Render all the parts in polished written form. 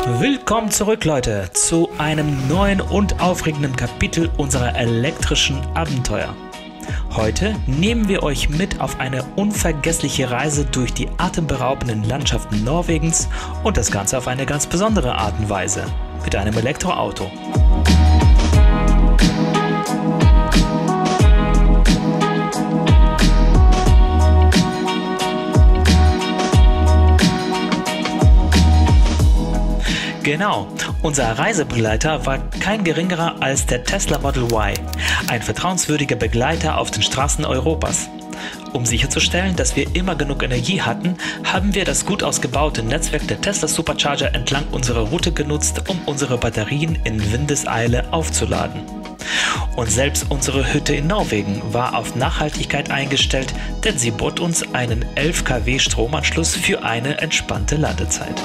Willkommen zurück, Leute, zu einem neuen und aufregenden Kapitel unserer elektrischen Abenteuer. Heute nehmen wir euch mit auf eine unvergessliche Reise durch die atemberaubenden Landschaften Norwegens und das Ganze auf eine ganz besondere Art und Weise, mit einem Elektroauto. Genau, unser Reisebegleiter war kein geringerer als der Tesla Model Y, ein vertrauenswürdiger Begleiter auf den Straßen Europas. Um sicherzustellen, dass wir immer genug Energie hatten, haben wir das gut ausgebaute Netzwerk der Tesla Supercharger entlang unserer Route genutzt, um unsere Batterien in Windeseile aufzuladen. Und selbst unsere Hütte in Norwegen war auf Nachhaltigkeit eingestellt, denn sie bot uns einen 11 kW Stromanschluss für eine entspannte Ladezeit.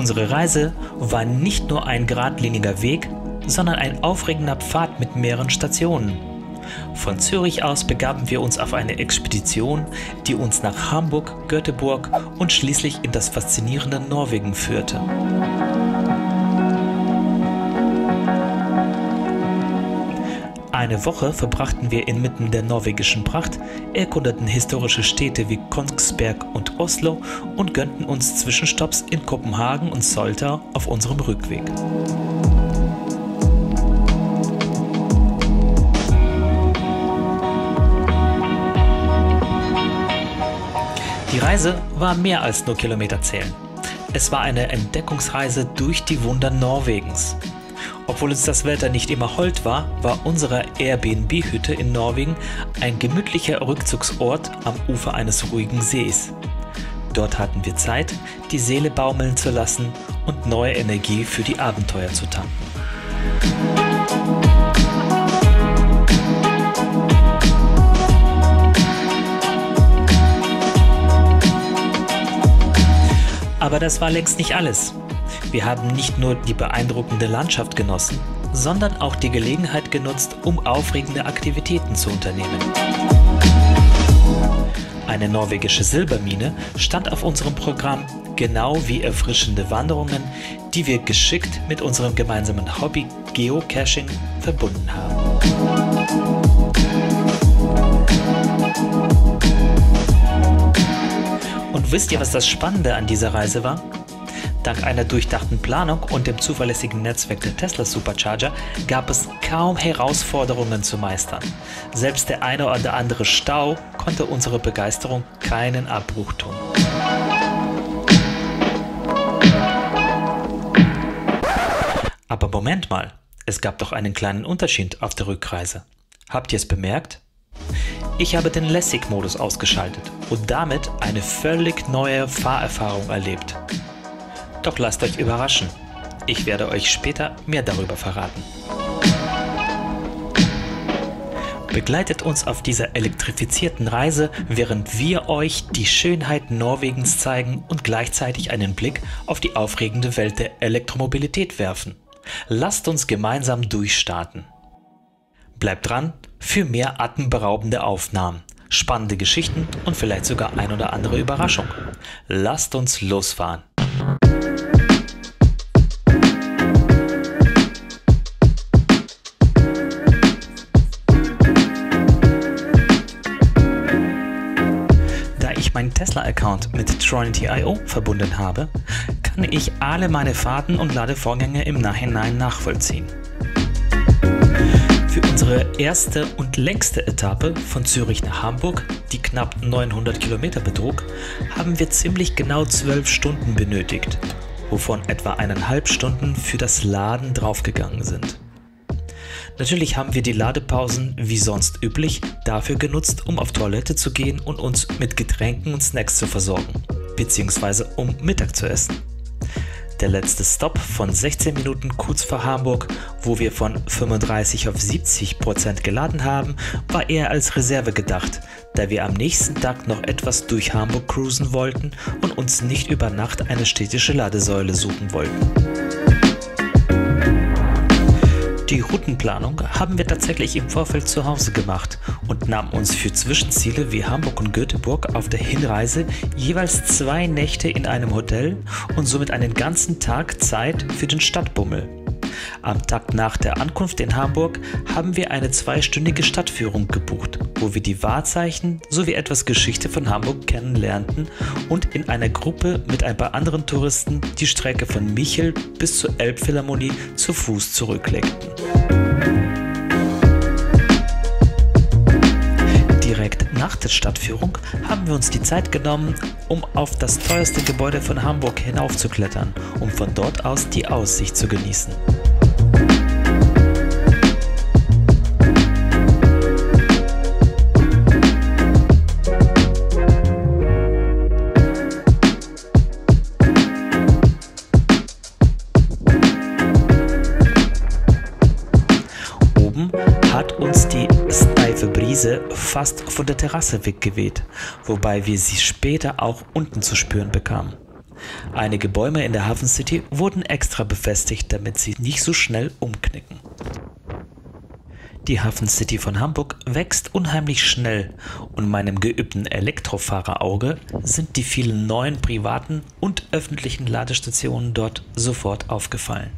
Unsere Reise war nicht nur ein geradliniger Weg, sondern ein aufregender Pfad mit mehreren Stationen. Von Zürich aus begaben wir uns auf eine Expedition, die uns nach Hamburg, Göteborg und schließlich in das faszinierende Norwegen führte. Eine Woche verbrachten wir inmitten der norwegischen Pracht, erkundeten historische Städte wie Kongsberg und Oslo und gönnten uns Zwischenstopps in Kopenhagen und Soltau auf unserem Rückweg. Die Reise war mehr als nur Kilometer zählen. Es war eine Entdeckungsreise durch die Wunder Norwegens. Obwohl uns das Wetter nicht immer hold war, war unsere Airbnb-Hütte in Norwegen ein gemütlicher Rückzugsort am Ufer eines ruhigen Sees. Dort hatten wir Zeit, die Seele baumeln zu lassen und neue Energie für die Abenteuer zu tanken. Aber das war längst nicht alles. Wir haben nicht nur die beeindruckende Landschaft genossen, sondern auch die Gelegenheit genutzt, um aufregende Aktivitäten zu unternehmen. Eine norwegische Silbermine stand auf unserem Programm, genau wie erfrischende Wanderungen, die wir geschickt mit unserem gemeinsamen Hobby Geocaching verbunden haben. Und wisst ihr, was das Spannende an dieser Reise war? Dank einer durchdachten Planung und dem zuverlässigen Netzwerk der Tesla Supercharger gab es kaum Herausforderungen zu meistern. Selbst der eine oder andere Stau konnte unsere Begeisterung keinen Abbruch tun. Aber Moment mal, es gab doch einen kleinen Unterschied auf der Rückreise. Habt ihr es bemerkt? Ich habe den Lässig-Modus ausgeschaltet und damit eine völlig neue Fahrerfahrung erlebt. Doch lasst euch überraschen. Ich werde euch später mehr darüber verraten. Begleitet uns auf dieser elektrifizierten Reise, während wir euch die Schönheit Norwegens zeigen und gleichzeitig einen Blick auf die aufregende Welt der Elektromobilität werfen. Lasst uns gemeinsam durchstarten. Bleibt dran für mehr atemberaubende Aufnahmen, spannende Geschichten und vielleicht sogar ein oder andere Überraschung. Lasst uns losfahren. Meinen Tesla-Account mit Tronity.io verbunden habe, kann ich alle meine Fahrten und Ladevorgänge im Nachhinein nachvollziehen. Für unsere erste und längste Etappe von Zürich nach Hamburg, die knapp 900 Kilometer betrug, haben wir ziemlich genau 12 Stunden benötigt, wovon etwa 1,5 Stunden für das Laden draufgegangen sind. Natürlich haben wir die Ladepausen wie sonst üblich dafür genutzt, um auf Toilette zu gehen und uns mit Getränken und Snacks zu versorgen, beziehungsweise um Mittag zu essen. Der letzte Stopp von 16 Minuten kurz vor Hamburg, wo wir von 35 auf 70% geladen haben, war eher als Reserve gedacht, da wir am nächsten Tag noch etwas durch Hamburg cruisen wollten und uns nicht über Nacht eine städtische Ladesäule suchen wollten. Die Routenplanung haben wir tatsächlich im Vorfeld zu Hause gemacht und nahmen uns für Zwischenziele wie Hamburg und Göteborg auf der Hinreise jeweils 2 Nächte in einem Hotel und somit einen ganzen Tag Zeit für den Stadtbummel. Am Tag nach der Ankunft in Hamburg haben wir eine 2-stündige Stadtführung gebucht, wo wir die Wahrzeichen sowie etwas Geschichte von Hamburg kennenlernten und in einer Gruppe mit ein paar anderen Touristen die Strecke von Michel bis zur Elbphilharmonie zu Fuß zurücklegten. Direkt nach der Stadtführung haben wir uns die Zeit genommen, um auf das teuerste Gebäude von Hamburg hinaufzuklettern, um von dort aus die Aussicht zu genießen. Hat uns die steife Brise fast von der Terrasse weggeweht, wobei wir sie später auch unten zu spüren bekamen. Einige Bäume in der Hafen City wurden extra befestigt, damit sie nicht so schnell umknicken. Die Hafen City von Hamburg wächst unheimlich schnell und meinem geübten Elektrofahrerauge sind die vielen neuen privaten und öffentlichen Ladestationen dort sofort aufgefallen.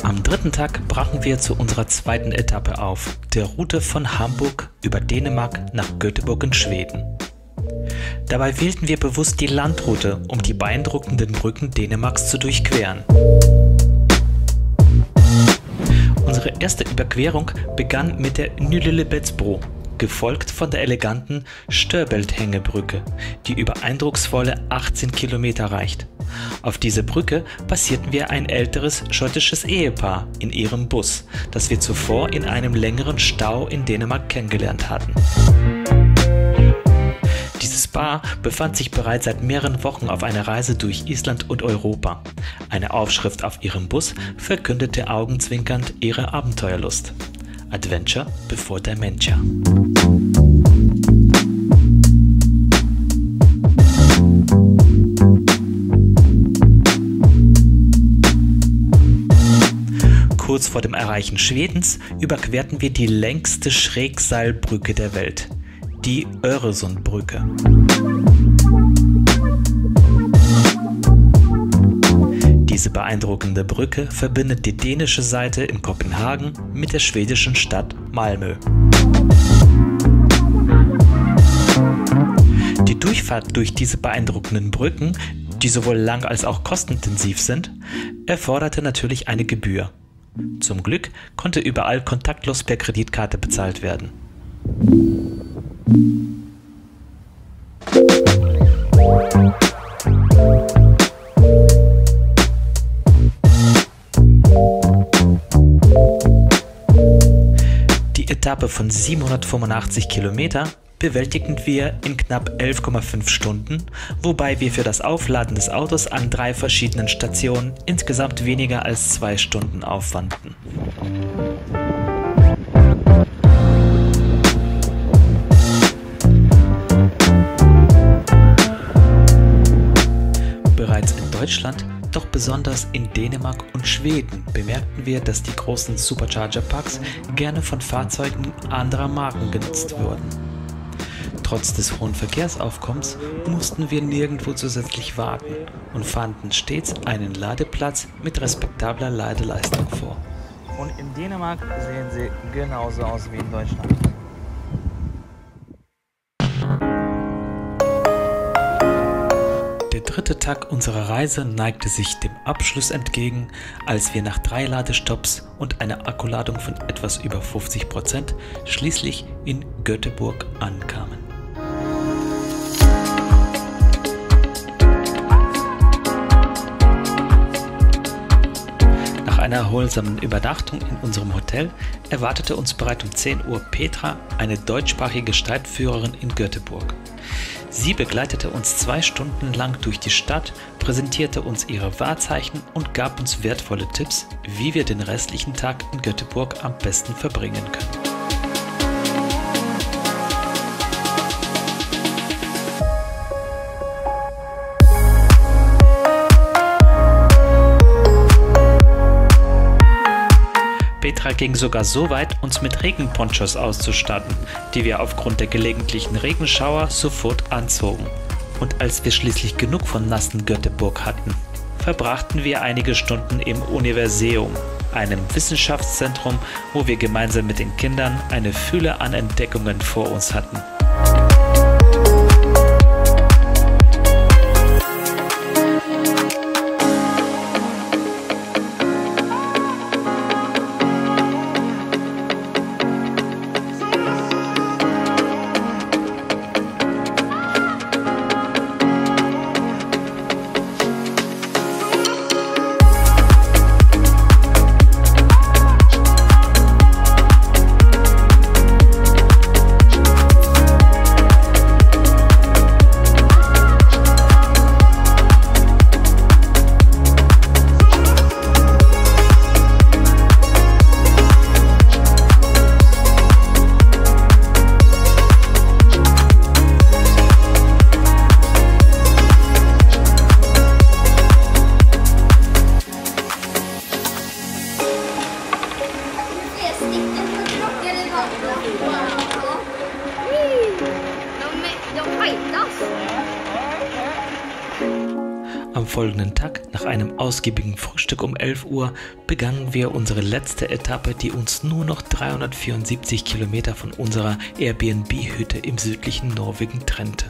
Am 3. Tag brachen wir zu unserer 2. Etappe auf, der Route von Hamburg über Dänemark nach Göteborg in Schweden. Dabei wählten wir bewusst die Landroute, um die beeindruckenden Brücken Dänemarks zu durchqueren. Unsere erste Überquerung begann mit der Nylilebetsbro, gefolgt von der eleganten Storebælt-Hängebrücke, die über eindrucksvolle 18 Kilometer reicht. Auf dieser Brücke passierten wir ein älteres schottisches Ehepaar in ihrem Bus, das wir zuvor in einem längeren Stau in Dänemark kennengelernt hatten. Dieses Paar befand sich bereits seit mehreren Wochen auf einer Reise durch Island und Europa. Eine Aufschrift auf ihrem Bus verkündete augenzwinkernd ihre Abenteuerlust. Adventure before Dementia. Kurz vor dem Erreichen Schwedens überquerten wir die längste Schrägseilbrücke der Welt, die Öresundbrücke. Diese beeindruckende Brücke verbindet die dänische Seite in Kopenhagen mit der schwedischen Stadt Malmö. Die Durchfahrt durch diese beeindruckenden Brücken, die sowohl lang als auch kostenintensiv sind, erforderte natürlich eine Gebühr. Zum Glück konnte überall kontaktlos per Kreditkarte bezahlt werden. Die Etappe von 785 Kilometer bewältigten wir in knapp 11,5 Stunden, wobei wir für das Aufladen des Autos an 3 verschiedenen Stationen insgesamt weniger als 2 Stunden aufwandten. Bereits in Deutschland, doch besonders in Dänemark und Schweden bemerkten wir, dass die großen Supercharger-Parks gerne von Fahrzeugen anderer Marken genutzt wurden. Trotz des hohen Verkehrsaufkommens mussten wir nirgendwo zusätzlich warten und fanden stets einen Ladeplatz mit respektabler Ladeleistung vor. Und in Dänemark sehen sie genauso aus wie in Deutschland. Der 3. Tag unserer Reise neigte sich dem Abschluss entgegen, als wir nach 3 Ladestopps und einer Akkuladung von etwas über 50% schließlich in Göteborg ankamen. Nach einer erholsamen Übernachtung in unserem Hotel erwartete uns bereits um 10 Uhr Petra, eine deutschsprachige Stadtführerin in Göteborg. Sie begleitete uns 2 Stunden lang durch die Stadt, präsentierte uns ihre Wahrzeichen und gab uns wertvolle Tipps, wie wir den restlichen Tag in Göteborg am besten verbringen können. Petra ging sogar so weit, uns mit Regenponchos auszustatten, die wir aufgrund der gelegentlichen Regenschauer sofort anzogen. Und als wir schließlich genug von nassen Göteborg hatten, verbrachten wir einige Stunden im Universium, einem Wissenschaftszentrum, wo wir gemeinsam mit den Kindern eine Fülle an Entdeckungen vor uns hatten. Am folgenden Tag, nach einem ausgiebigen Frühstück um 11 Uhr, begannen wir unsere letzte Etappe, die uns nur noch 374 Kilometer von unserer Airbnb-Hütte im südlichen Norwegen trennte.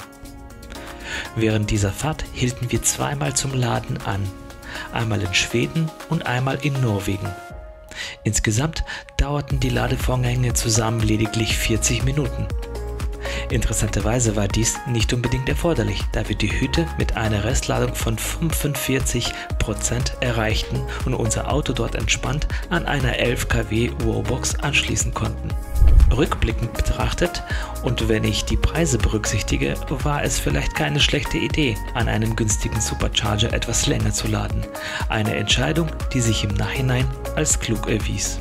Während dieser Fahrt hielten wir zweimal zum Laden an, einmal in Schweden und einmal in Norwegen. Insgesamt dauerten die Ladevorgänge zusammen lediglich 40 Minuten. Interessanterweise war dies nicht unbedingt erforderlich, da wir die Hütte mit einer Restladung von 45% erreichten und unser Auto dort entspannt an einer 11 kW Wallbox anschließen konnten. Rückblickend betrachtet und wenn ich die Preise berücksichtige, war es vielleicht keine schlechte Idee, an einem günstigen Supercharger etwas länger zu laden. Eine Entscheidung, die sich im Nachhinein als klug erwies.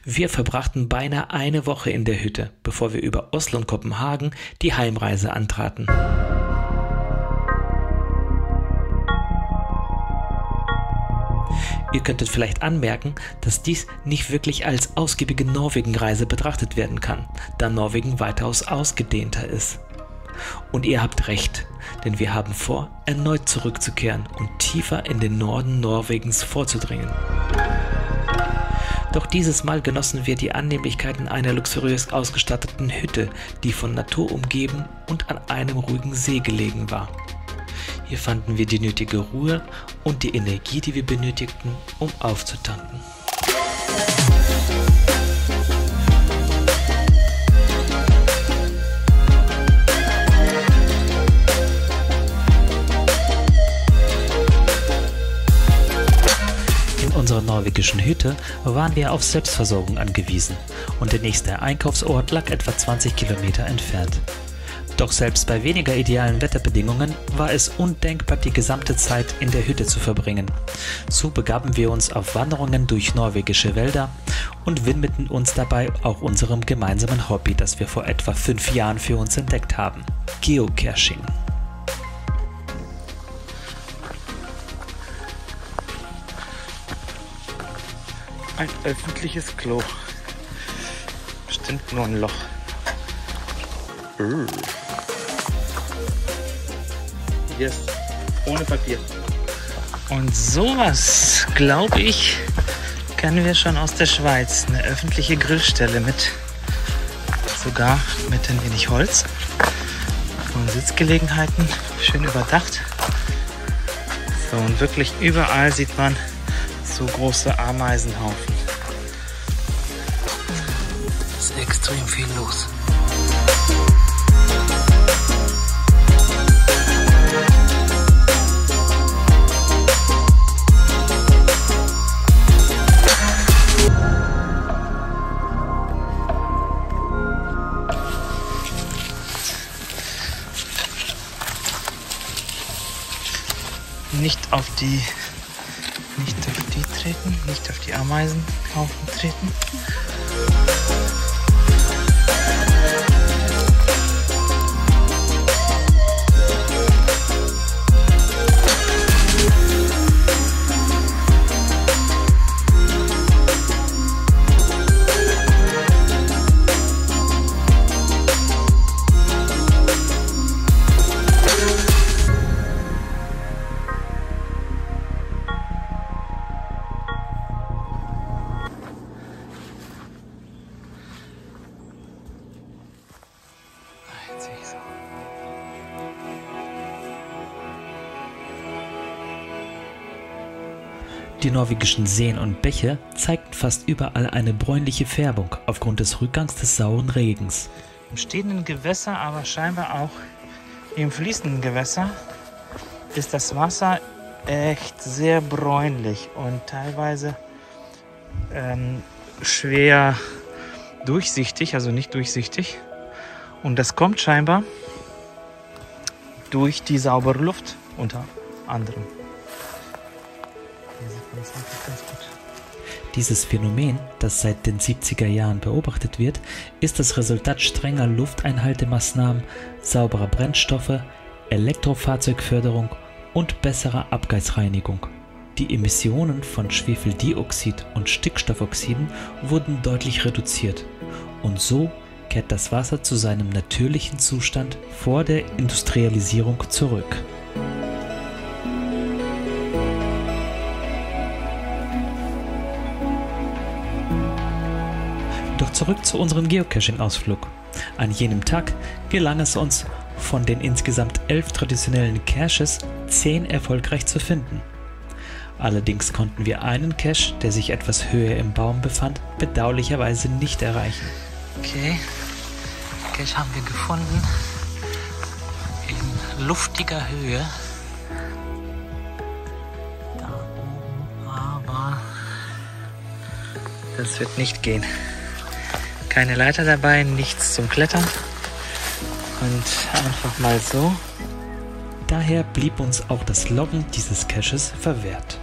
Wir verbrachten beinahe eine Woche in der Hütte, bevor wir über Oslo und Kopenhagen die Heimreise antraten. Ihr könntet vielleicht anmerken, dass dies nicht wirklich als ausgiebige Norwegen-Reise betrachtet werden kann, da Norwegen weitaus ausgedehnter ist. Und ihr habt recht, denn wir haben vor, erneut zurückzukehren und tiefer in den Norden Norwegens vorzudringen. Doch dieses Mal genossen wir die Annehmlichkeiten einer luxuriös ausgestatteten Hütte, die von Natur umgeben und an einem ruhigen See gelegen war. Hier fanden wir die nötige Ruhe und die Energie, die wir benötigten, um aufzutanken. In unserer norwegischen Hütte waren wir auf Selbstversorgung angewiesen und der nächste Einkaufsort lag etwa 20 Kilometer entfernt. Doch selbst bei weniger idealen Wetterbedingungen war es undenkbar, die gesamte Zeit in der Hütte zu verbringen. So begaben wir uns auf Wanderungen durch norwegische Wälder und widmeten uns dabei auch unserem gemeinsamen Hobby, das wir vor etwa 5 Jahren für uns entdeckt haben: Geocaching. Ein öffentliches Klo. Bestimmt nur ein Loch. Yes. Ohne Papier. Und sowas, glaube ich, kennen wir schon aus der Schweiz. Eine öffentliche Grillstelle mit sogar mit ein wenig Holz und Sitzgelegenheiten, schön überdacht. So, und wirklich überall sieht man so große Ameisenhaufen. extrem viel los. Nicht auf die treten, nicht auf die Ameisenhaufen treten. Die norwegischen Seen und Bäche zeigten fast überall eine bräunliche Färbung aufgrund des Rückgangs des sauren Regens. Im stehenden Gewässer, aber scheinbar auch im fließenden Gewässer, ist das Wasser echt sehr bräunlich und teilweise schwer durchsichtig, also nicht durchsichtig. Und das kommt scheinbar durch die saubere Luft unter anderem. Dieses Phänomen, das seit den 70er Jahren beobachtet wird, ist das Resultat strenger Lufteinhaltemaßnahmen, sauberer Brennstoffe, Elektrofahrzeugförderung und besserer Abgasreinigung. Die Emissionen von Schwefeldioxid und Stickstoffoxiden wurden deutlich reduziert und so kehrt das Wasser zu seinem natürlichen Zustand vor der Industrialisierung zurück. Doch zurück zu unserem Geocaching-Ausflug. An jenem Tag gelang es uns, von den insgesamt 11 traditionellen Caches 10 erfolgreich zu finden. Allerdings konnten wir einen Cache, der sich etwas höher im Baum befand, bedauerlicherweise nicht erreichen. Okay, Cache haben wir gefunden in luftiger Höhe. Da oben, aber das wird nicht gehen. Keine Leiter dabei, nichts zum Klettern und einfach mal so. Daher blieb uns auch das Loggen dieses Caches verwehrt.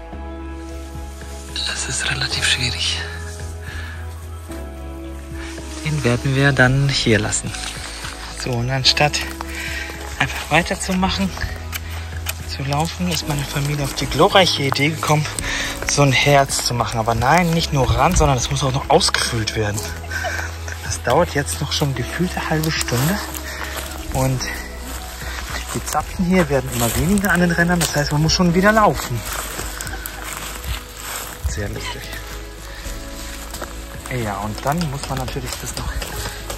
Das ist relativ schwierig. Den werden wir dann hier lassen. So, und anstatt einfach weiterzumachen, zu laufen, ist meine Familie auf die glorreiche Idee gekommen, so ein Herz zu machen. Aber nein, nicht nur ran, sondern es muss auch noch ausgefüllt werden. Das dauert jetzt noch schon gefühlt eine halbe Stunde und die Zapfen hier werden immer weniger an den Rändern, das heißt, man muss schon wieder laufen. Sehr lustig. Ja, und dann muss man natürlich das noch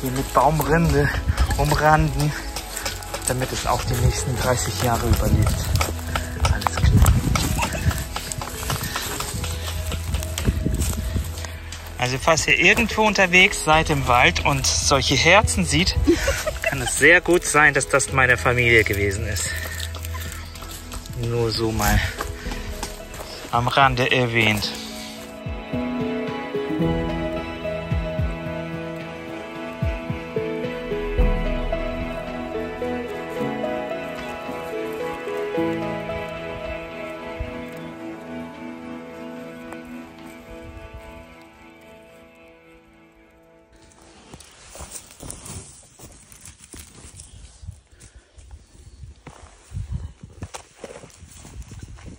hier mit Baumrinde umranden, damit es auch die nächsten 30 Jahre überlebt. Alles klar. Also falls ihr irgendwo unterwegs seid im Wald und solche Herzen seht, kann es sehr gut sein, dass das meine Familie gewesen ist. Nur so mal am Rande erwähnt.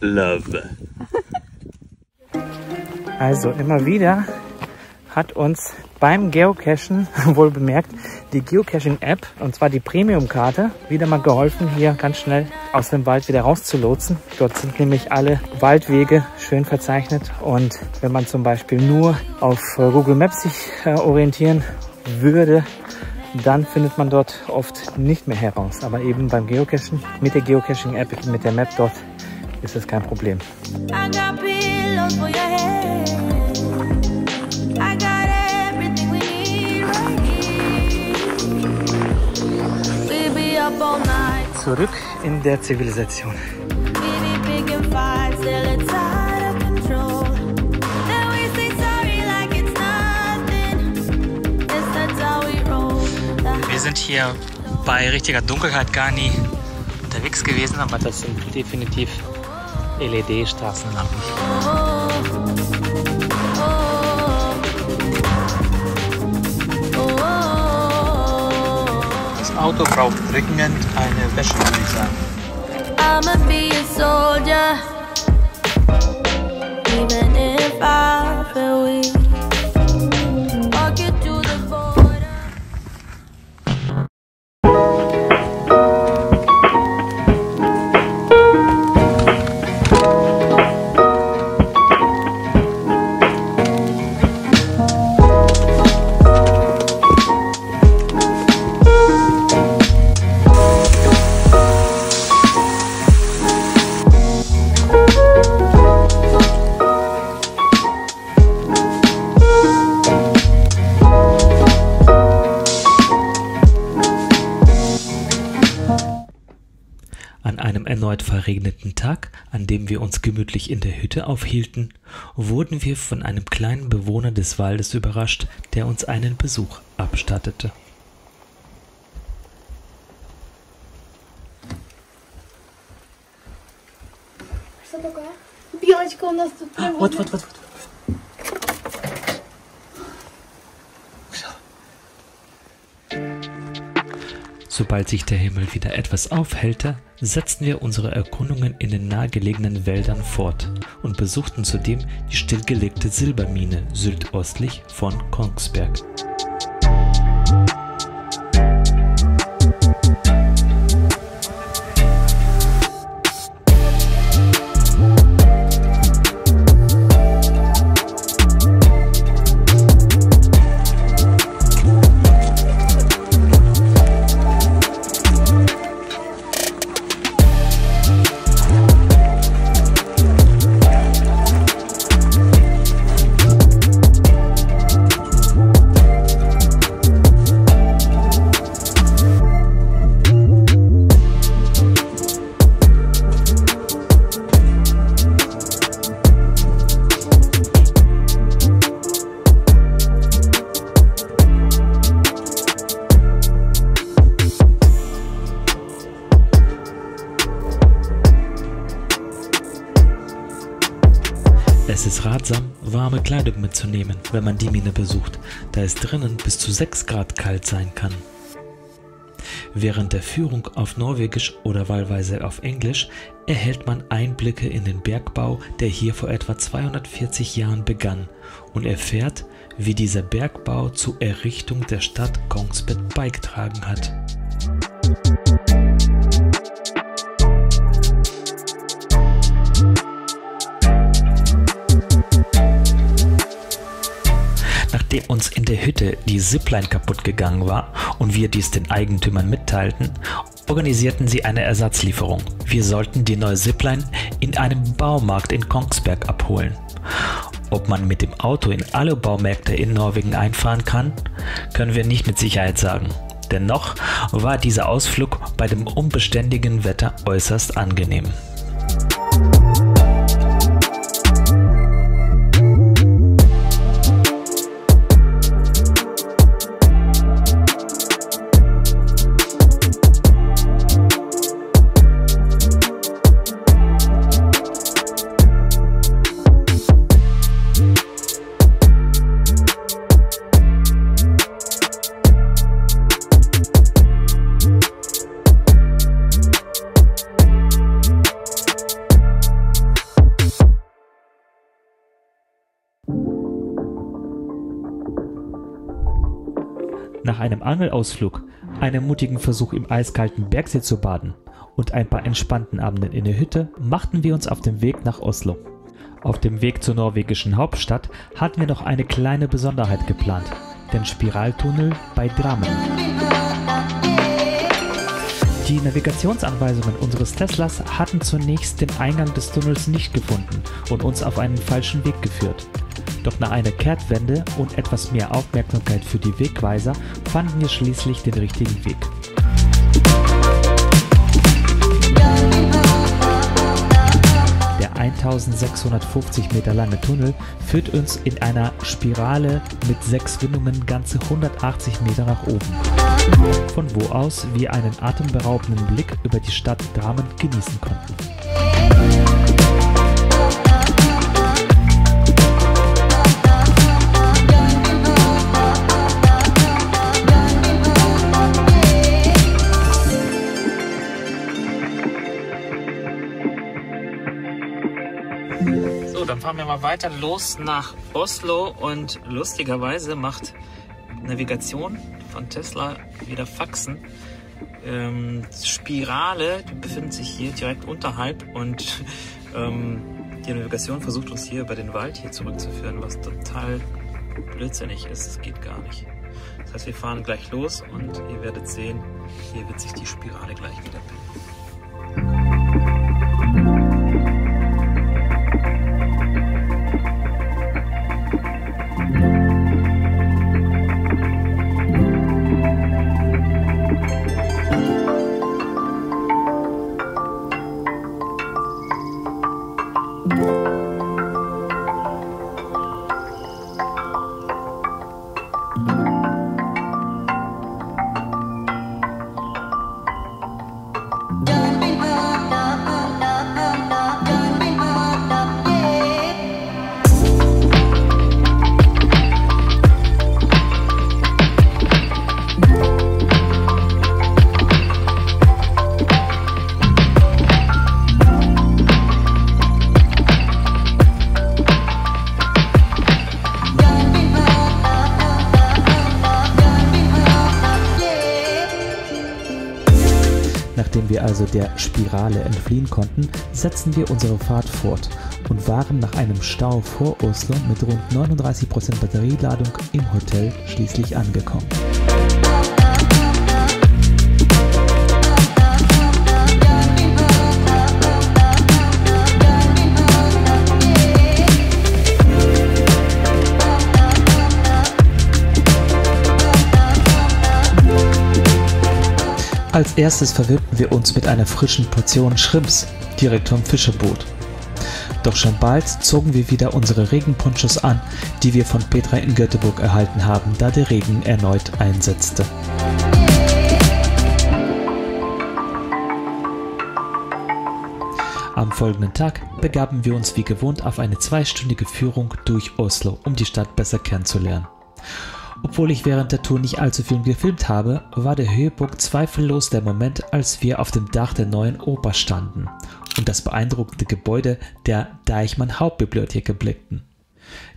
Love. Also immer wieder hat uns beim Geocachen, wohl bemerkt, die Geocaching-App, und zwar die Premium-Karte, wieder mal geholfen, hier ganz schnell aus dem Wald wieder rauszulotsen. Dort sind nämlich alle Waldwege schön verzeichnet und wenn man zum Beispiel nur auf Google Maps sich orientieren würde, dann findet man dort oft nicht mehr heraus. Aber eben beim Geocachen, mit der Geocaching-App, mit der Map dort, ist das kein Problem. Zurück in der Zivilisation. Wir sind hier bei richtiger Dunkelheit gar nie unterwegs gewesen, aber das sind definitiv LED-Straßenlampen. Das Auto braucht dringend eine Wäsche, würde ich sagen. I'ma be a soldier, even if I feel weak. I'll get to the border. An einem erneut verregneten Tag, an dem wir uns gemütlich in der Hütte aufhielten, wurden wir von einem kleinen Bewohner des Waldes überrascht, der uns einen Besuch abstattete. Sobald sich der Himmel wieder etwas aufhellte, setzten wir unsere Erkundungen in den nahegelegenen Wäldern fort und besuchten zudem die stillgelegte Silbermine südöstlich von Kongsberg. Es ist ratsam, warme Kleidung mitzunehmen, wenn man die Mine besucht, da es drinnen bis zu 6 Grad kalt sein kann. Während der Führung auf Norwegisch oder wahlweise auf Englisch erhält man Einblicke in den Bergbau, der hier vor etwa 240 Jahren begann, und erfährt, wie dieser Bergbau zur Errichtung der Stadt Kongsberg beigetragen hat. Nachdem uns in der Hütte die Zipline kaputt gegangen war und wir dies den Eigentümern mitteilten, organisierten sie eine Ersatzlieferung. Wir sollten die neue Zipline in einem Baumarkt in Kongsberg abholen. Ob man mit dem Auto in alle Baumärkte in Norwegen einfahren kann, können wir nicht mit Sicherheit sagen. Dennoch war dieser Ausflug bei dem unbeständigen Wetter äußerst angenehm. Nach einem Angelausflug, einem mutigen Versuch im eiskalten Bergsee zu baden und ein paar entspannten Abenden in der Hütte machten wir uns auf den Weg nach Oslo. Auf dem Weg zur norwegischen Hauptstadt hatten wir noch eine kleine Besonderheit geplant, den Spiraltunnel bei Drammen. Die Navigationsanweisungen unseres Teslas hatten zunächst den Eingang des Tunnels nicht gefunden und uns auf einen falschen Weg geführt. Doch nach einer Kehrtwende und etwas mehr Aufmerksamkeit für die Wegweiser fanden wir schließlich den richtigen Weg. 1650 Meter lange Tunnel führt uns in einer Spirale mit 6 Windungen ganze 180 Meter nach oben, von wo aus wir einen atemberaubenden Blick über die Stadt Drammen genießen konnten. So, dann fahren wir mal weiter los nach Oslo und lustigerweise macht Navigation von Tesla wieder Faxen. Spirale, die befindet sich hier direkt unterhalb und die Navigation versucht uns hier über den Wald hier zurückzuführen, was total blödsinnig ist. Es geht gar nicht. Das heißt, wir fahren gleich los und ihr werdet sehen, hier wird sich die Spirale gleich wieder bilden. Nachdem wir also der Spirale entfliehen konnten, setzten wir unsere Fahrt fort und waren nach einem Stau vor Oslo mit rund 39% Batterieladung im Hotel schließlich angekommen. Als erstes verwöhnten wir uns mit einer frischen Portion Shrimps direkt vom Fischerboot. Doch schon bald zogen wir wieder unsere Regenponchos an, die wir von Petra in Göteborg erhalten haben, da der Regen erneut einsetzte. Am folgenden Tag begaben wir uns wie gewohnt auf eine 2-stündige Führung durch Oslo, um die Stadt besser kennenzulernen. Obwohl ich während der Tour nicht allzu viel gefilmt habe, war der Höhepunkt zweifellos der Moment, als wir auf dem Dach der neuen Oper standen und das beeindruckende Gebäude der Deichmann Hauptbibliothek erblickten.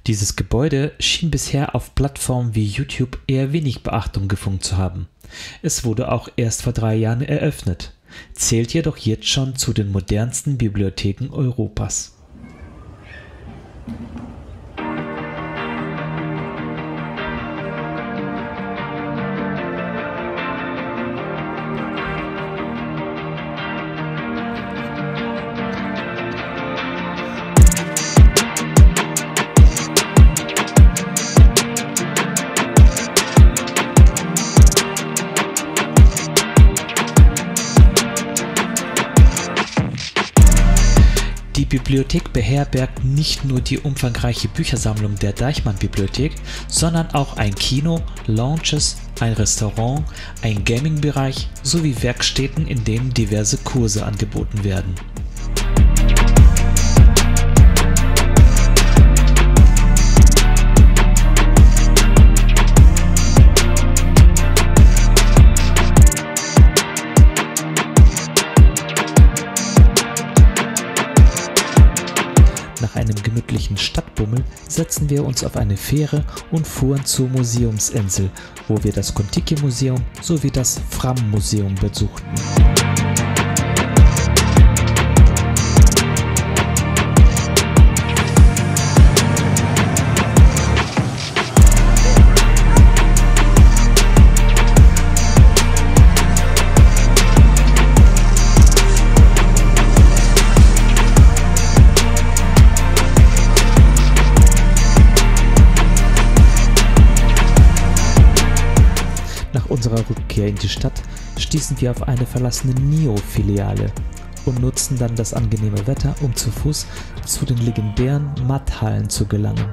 Dieses Gebäude schien bisher auf Plattformen wie YouTube eher wenig Beachtung gefunden zu haben. Es wurde auch erst vor 3 Jahren eröffnet, zählt jedoch jetzt schon zu den modernsten Bibliotheken Europas. Die Bibliothek beherbergt nicht nur die umfangreiche Büchersammlung der Deichmann-Bibliothek, sondern auch ein Kino, Lounges, ein Restaurant, ein Gaming-Bereich sowie Werkstätten, in denen diverse Kurse angeboten werden. Nach einem gemütlichen Stadtbummel setzten wir uns auf eine Fähre und fuhren zur Museumsinsel, wo wir das Kon-Tiki-Museum sowie das Fram-Museum besuchten. Nach unserer Rückkehr in die Stadt stießen wir auf eine verlassene NIO-Filiale und nutzten dann das angenehme Wetter, um zu Fuß zu den legendären Matthallen zu gelangen.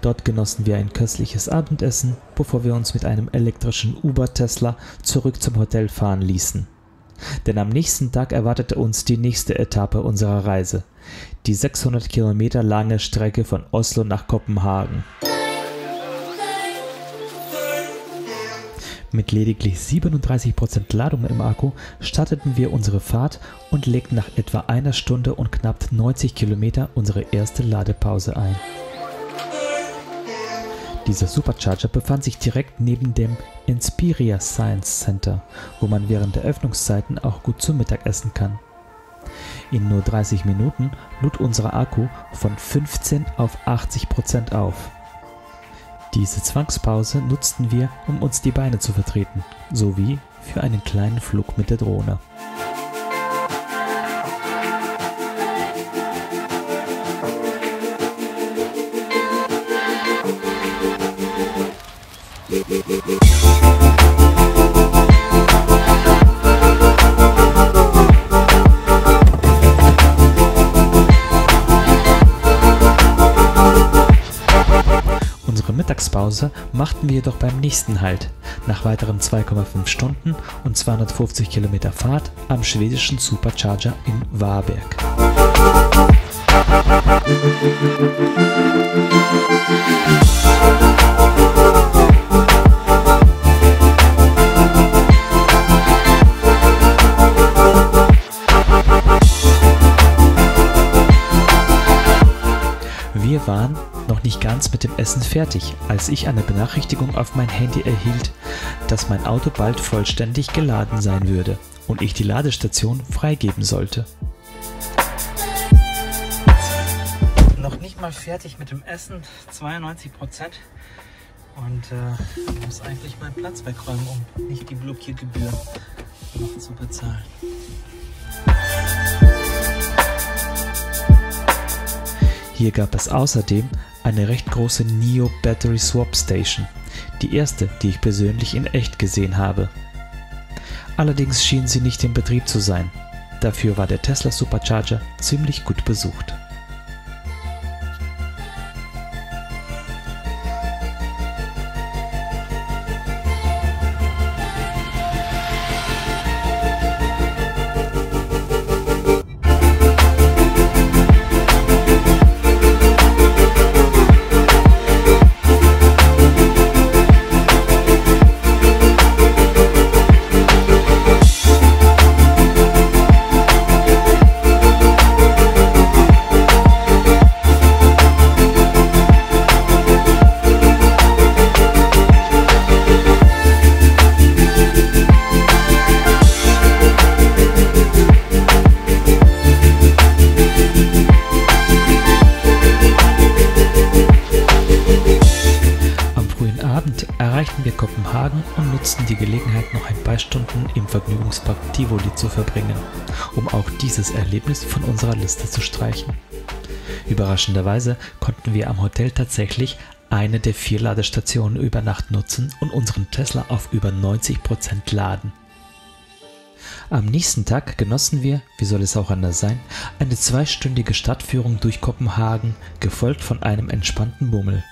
Dort genossen wir ein köstliches Abendessen, bevor wir uns mit einem elektrischen Uber-Tesla zurück zum Hotel fahren ließen. Denn am nächsten Tag erwartete uns die nächste Etappe unserer Reise, die 600 Kilometer lange Strecke von Oslo nach Kopenhagen. Mit lediglich 37% Ladung im Akku starteten wir unsere Fahrt und legten nach etwa einer Stunde und knapp 90 Kilometer unsere erste Ladepause ein. Dieser Supercharger befand sich direkt neben dem Inspiria Science Center, wo man während der Öffnungszeiten auch gut zu Mittag essen kann. In nur 30 Minuten lud unser Akku von 15 auf 80% auf. Diese Zwangspause nutzten wir, um uns die Beine zu vertreten, sowie für einen kleinen Flug mit der Drohne. Unsere Mittagspause machten wir jedoch beim nächsten Halt, nach weiteren 2,5 Stunden und 250 Kilometer Fahrt am schwedischen Supercharger in Varberg. Wir waren noch nicht ganz mit dem Essen fertig, als ich eine Benachrichtigung auf mein Handy erhielt, dass mein Auto bald vollständig geladen sein würde und ich die Ladestation freigeben sollte. Noch nicht mal fertig mit dem Essen, 92%. Und ich muss eigentlich meinen Platz wegräumen, um nicht die Blockiergebühr noch zu bezahlen. Hier gab es außerdem eine recht große NIO Battery Swap Station, die erste, die ich persönlich in echt gesehen habe. Allerdings schien sie nicht in Betrieb zu sein, dafür war der Tesla Supercharger ziemlich gut besucht. Erreichten wir Kopenhagen und nutzten die Gelegenheit, noch ein paar Stunden im Vergnügungspark Tivoli zu verbringen, um auch dieses Erlebnis von unserer Liste zu streichen. Überraschenderweise konnten wir am Hotel tatsächlich eine der 4 Ladestationen über Nacht nutzen und unseren Tesla auf über 90% laden. Am nächsten Tag genossen wir, wie soll es auch anders sein, eine 2-stündige Stadtführung durch Kopenhagen, gefolgt von einem entspannten Bummel.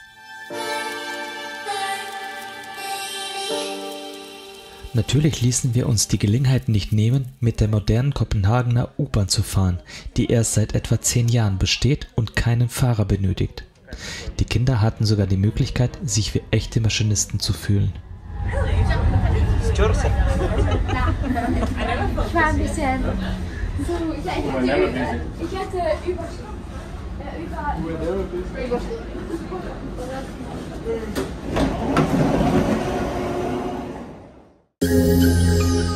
Natürlich ließen wir uns die Gelegenheit nicht nehmen, mit der modernen Kopenhagener U-Bahn zu fahren, die erst seit etwa 10 Jahren besteht und keinen Fahrer benötigt. Die Kinder hatten sogar die Möglichkeit, sich wie echte Maschinisten zu fühlen. Ich war ein bisschen so, ich hatte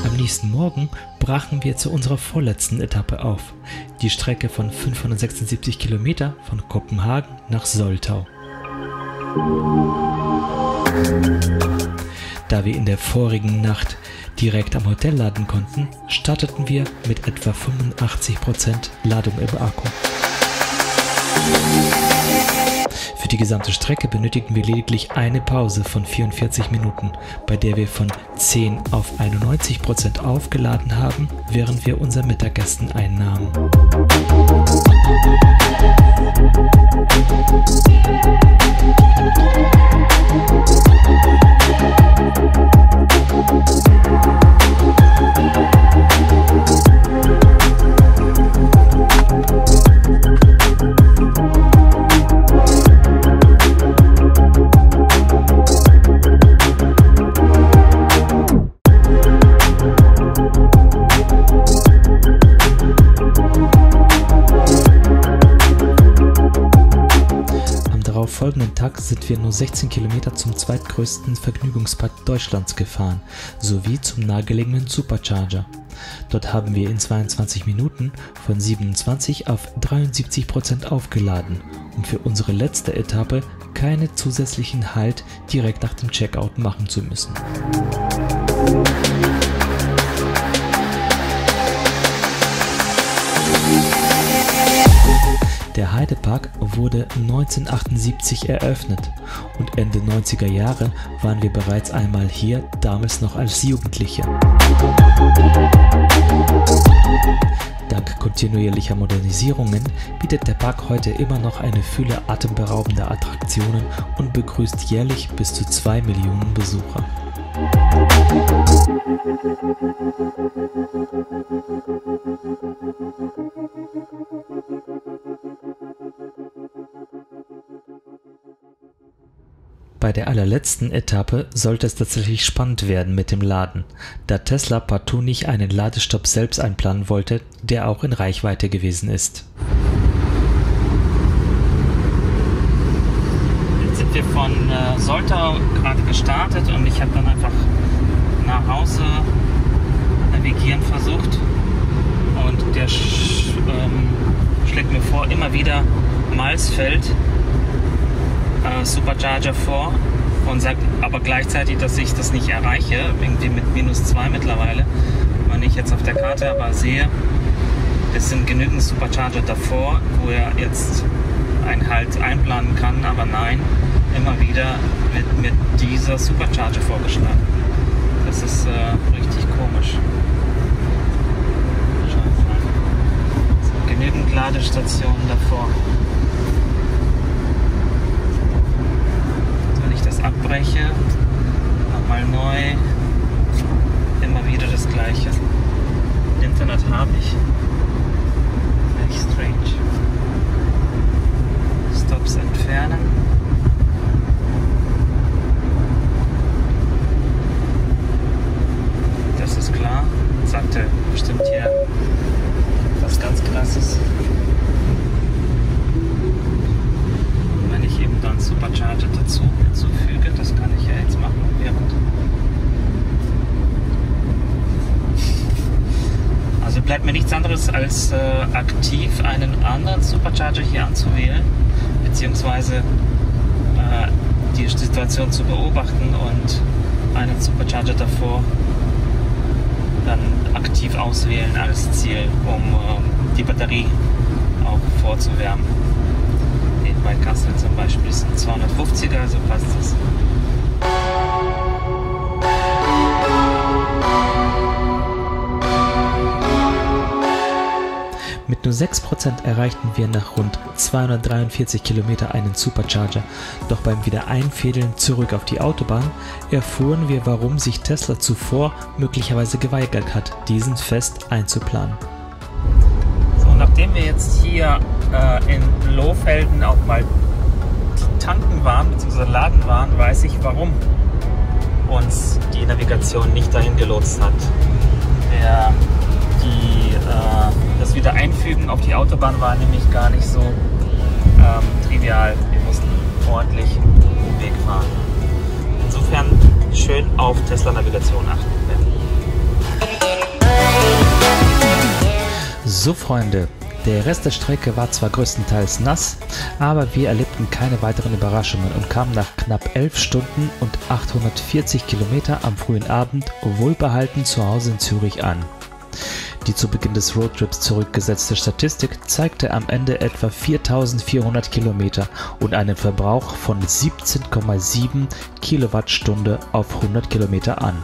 Am nächsten Morgen brachen wir zu unserer vorletzten Etappe auf, die Strecke von 576 Kilometer von Kopenhagen nach Soltau. Da wir in der vorigen Nacht direkt am Hotel laden konnten, starteten wir mit etwa 85% Ladung im Akku. Für die gesamte Strecke benötigten wir lediglich eine Pause von 44 Minuten, bei der wir von 10 auf 91% aufgeladen haben, während wir unser Mittagessen einnahmen. Am folgenden Tag sind wir nur 16 Kilometer zum zweitgrößten Vergnügungspark Deutschlands gefahren, sowie zum nahegelegenen Supercharger. Dort haben wir in 22 Minuten von 27 auf 73% aufgeladen, um für unsere letzte Etappe keine zusätzlichen Halt direkt nach dem Checkout machen zu müssen. Der Heidepark wurde 1978 eröffnet und Ende 90er Jahre waren wir bereits einmal hier, damals noch als Jugendliche. Dank kontinuierlicher Modernisierungen bietet der Park heute immer noch eine Fülle atemberaubender Attraktionen und begrüßt jährlich bis zu 2 Millionen Besucher. Bei der allerletzten Etappe sollte es tatsächlich spannend werden mit dem Laden, da Tesla partout nicht einen Ladestopp selbst einplanen wollte, der auch in Reichweite gewesen ist. Jetzt sind wir von Soltau gerade gestartet und ich habe dann einfach nach Hause navigieren versucht und der schlägt mir vor, immer wieder Maisfeld Supercharger vor und sagt aber gleichzeitig, dass ich das nicht erreiche, irgendwie mit -2 mittlerweile. Wenn ich jetzt auf der Karte aber sehe, das sind genügend Supercharger davor, wo er jetzt einen Halt einplanen kann, aber nein, immer wieder wird mit dieser Supercharger vorgeschlagen. Das ist richtig komisch. Genügend Ladestationen davor. Abbreche, nochmal neu, immer wieder das gleiche. Internet habe ich. Very strange. Stops entfernen. Das ist klar. Sagte bestimmt hier was ganz Krasses. Wenn ich eben dann Supercharger dazu hinzufüge, das kann ich ja jetzt machen während. Also bleibt mir nichts anderes als aktiv einen anderen Supercharger hier anzuwählen, beziehungsweise die Situation zu beobachten und einen Supercharger davor dann aktiv auswählen als Ziel, um die Batterie auch vorzuwärmen. Bei Kassel zum Beispiel ist ein 250er, also passt das. Mit nur 6% erreichten wir nach rund 243 Kilometer einen Supercharger, doch beim Wiedereinfädeln zurück auf die Autobahn erfuhren wir, warum sich Tesla zuvor möglicherweise geweigert hat, diesen fest einzuplanen. So, nachdem wir jetzt hier in Lohfelden auch mal tanken waren bzw. laden waren, weiß ich, warum uns die Navigation nicht dahin gelotst hat. Das Wiedereinfügen auf die Autobahn war nämlich gar nicht so trivial. Wir mussten ordentlich Umweg fahren. Insofern schön auf Tesla-Navigation achten. So Freunde, Der Rest der Strecke war zwar größtenteils nass, aber wir erlebten keine weiteren Überraschungen und kamen nach knapp 11 Stunden und 840 Kilometer am frühen Abend wohlbehalten zu Hause in Zürich an. Die zu Beginn des Roadtrips zurückgesetzte Statistik zeigte am Ende etwa 4400 Kilometer und einen Verbrauch von 17,7 Kilowattstunde auf 100 Kilometer an.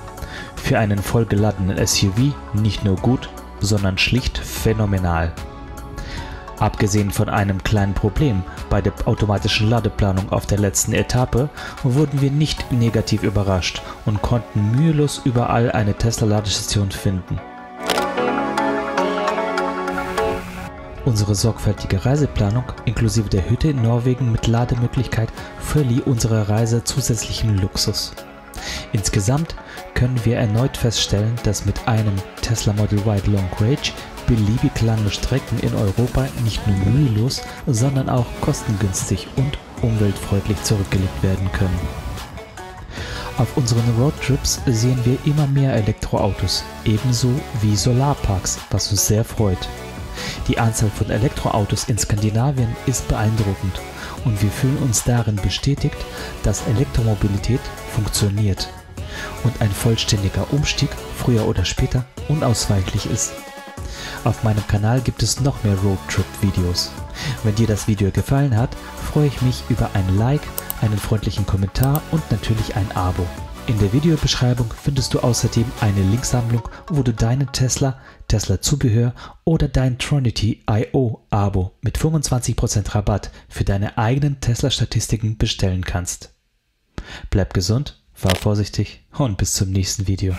Für einen vollgeladenen SUV nicht nur gut, sondern schlicht phänomenal. Abgesehen von einem kleinen Problem bei der automatischen Ladeplanung auf der letzten Etappe wurden wir nicht negativ überrascht und konnten mühelos überall eine Tesla-Ladestation finden. Unsere sorgfältige Reiseplanung inklusive der Hütte in Norwegen mit Lademöglichkeit verlieh unserer Reise zusätzlichen Luxus. Insgesamt können wir erneut feststellen, dass mit einem Tesla Model Y Long Range beliebig lange Strecken in Europa nicht nur mühelos, sondern auch kostengünstig und umweltfreundlich zurückgelegt werden können. Auf unseren Roadtrips sehen wir immer mehr Elektroautos, ebenso wie Solarparks, was uns sehr freut. Die Anzahl von Elektroautos in Skandinavien ist beeindruckend und wir fühlen uns darin bestätigt, dass Elektromobilität funktioniert und ein vollständiger Umstieg früher oder später unausweichlich ist. Auf meinem Kanal gibt es noch mehr Roadtrip-Videos. Wenn dir das Video gefallen hat, freue ich mich über ein Like, einen freundlichen Kommentar und natürlich ein Abo. In der Videobeschreibung findest du außerdem eine Linksammlung, wo du deinen Tesla, Tesla-Zubehör oder dein Tronity IO Abo mit 25% Rabatt für deine eigenen Tesla-Statistiken bestellen kannst. Bleib gesund, fahr vorsichtig und bis zum nächsten Video.